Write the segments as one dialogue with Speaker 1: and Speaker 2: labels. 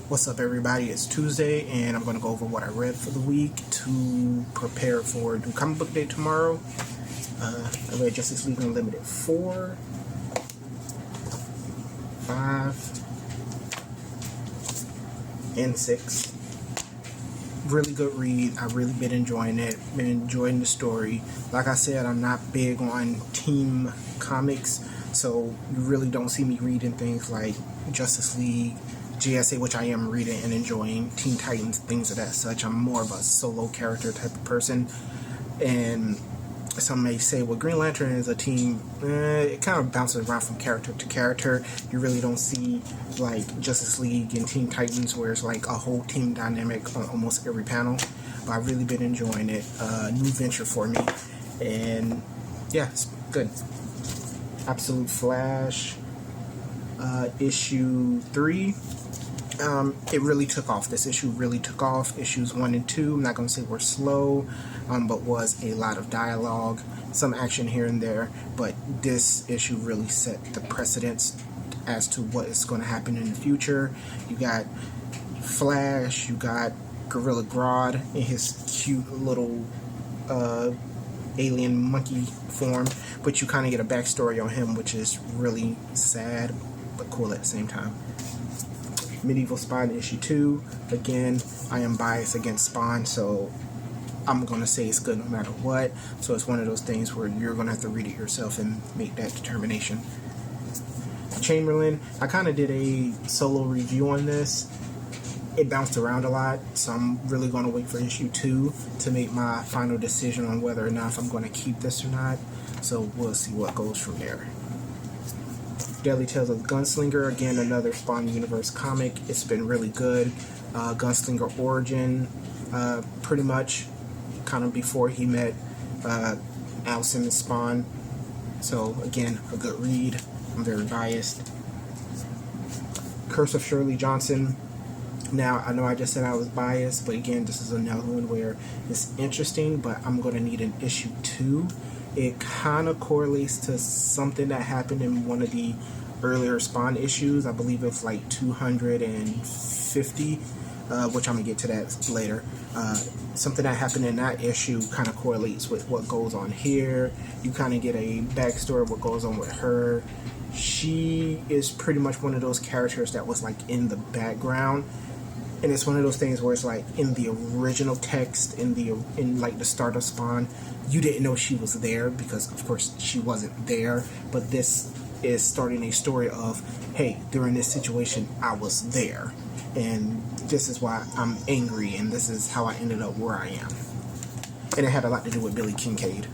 Speaker 1: What's up, everybody? It's Tuesday, and I'm going to go over what I read for the week to prepare for New Comic Book Day tomorrow. I read Justice League Unlimited 4, 5, and 6. Really good read. I've really been enjoying it. Been enjoying the story. Like I said, I'm not big on team comics, so you really don't see me reading things like Justice League, GSA, which I am reading and enjoying, Teen Titans, things of that such. I'm more of a solo character type of person. And some may say, well, Green Lantern is a team. It kind of bounces around from character to character. You really don't see like Justice League and Teen Titans where it's like a whole team dynamic on almost every panel. But I've really been enjoying it. New venture for me. And yeah, it's good. Absolute Flash, issue 3. It really took off. This issue really took off. Issues 1 and 2, I'm not going to say were slow, but was a lot of dialogue, some action here and there, but this issue really set the precedence as to what is going to happen in the future. You got Flash, you got Gorilla Grodd in his cute little alien monkey form, but you kind of get a backstory on him, which is really sad, but cool at the same time. Medieval Spawn issue 2. Again, I am biased against Spawn, so I'm going to say it's good no matter what. So it's one of those things where you're going to have to read it yourself and make that determination. Chamberlain, I kind of did a solo review on this. It bounced around a lot, so I'm really going to wait for issue 2 to make my final decision on whether or not I'm going to keep this or not. So we'll see what goes from there. Deadly Tales of the Gunslinger, again another Spawn Universe comic. It's been really good. Gunslinger origin, pretty much kind of before he met Al Simmons Spawn. So again, a good read. I'm very biased. Curse of Shirley Johnson. Now, I know I just said I was biased, but again, this is another one where it's interesting, but I'm going to need an issue 2. It kind of correlates to something that happened in one of the earlier Spawn issues. I believe it's like 250, which I'm going to get to that later. Something that happened in that issue kind of correlates with what goes on here. You kind of get a backstory of what goes on with her. She is pretty much one of those characters that was like in the background. And it's one of those things where it's like in the original text, in like the start of Spawn, you didn't know she was there because, of course, she wasn't there. But this is starting a story of, hey, during this situation, I was there. And this is why I'm angry, and this is how I ended up where I am. And it had a lot to do with Billy Kincaid.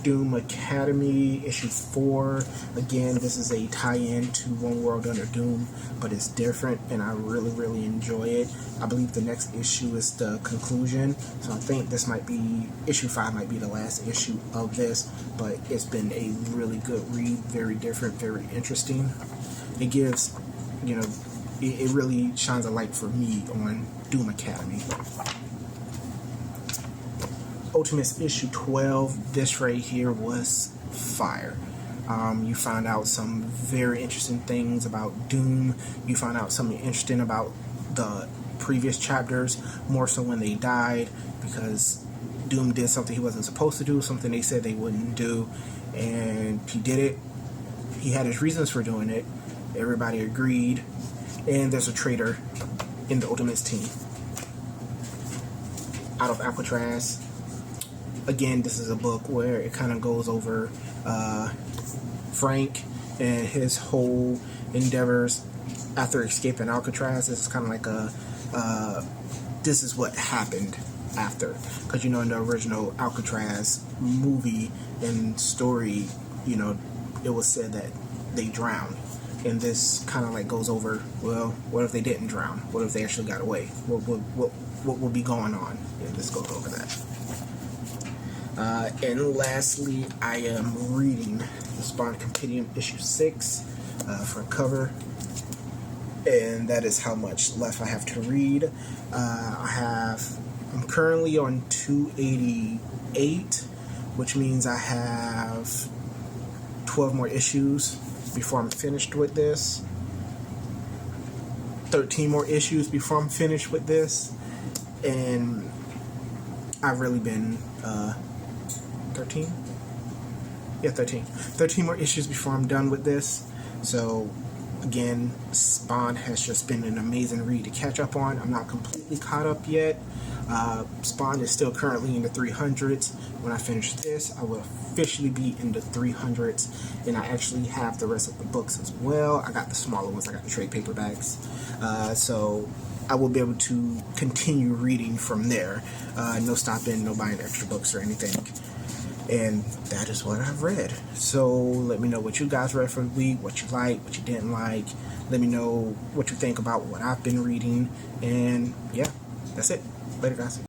Speaker 1: Doom Academy, issue 4. Again, this is a tie-in to One World Under Doom, but it's different, and I really, really enjoy it. I believe the next issue is the conclusion, so I think this might be, issue 5 might be the last issue of this, but it's been a really good read, very different, very interesting. It gives, it really shines a light for me on Doom Academy. Ultimates issue 12, this right here was fire. You found out some very interesting things about Doom. You found out something interesting about the previous chapters, more so when they died, because Doom did something he wasn't supposed to do, something they said they wouldn't do, and he did it. He had his reasons for doing it. Everybody agreed, and there's a traitor in the Ultimates team. Out of Alcatraz. Again, this is a book where it kind of goes over Frank and his whole endeavors after escaping Alcatraz. This is kind of like this is what happened after. Because, in the original Alcatraz movie and story, it was said that they drowned. And this kind of like goes over, well, what if they didn't drown? What if they actually got away? What will be going on? Yeah, this goes over that. And lastly, I am reading the Spawn Compendium issue 6 for cover, and that is how much left I have to read. I'm currently on 288, which means I have 12 more issues before I'm finished with this. 13 more issues before I'm finished with this, and I've really been 13? Yeah, 13 more issues before I'm done with this. So again, Spawn has just been an amazing read to catch up on. I'm not completely caught up yet. Spawn is still currently in the 300s. When I finish this, I will officially be in the 300s, and I actually have the rest of the books as well. I got the smaller ones. I got the trade paperbacks. So I will be able to continue reading from there. No stopping, no buying extra books or anything. And that is what I've read. So let me know what you guys read for the week, what you liked, what you didn't like. Let me know what you think about what I've been reading. And yeah, that's it. Later, guys.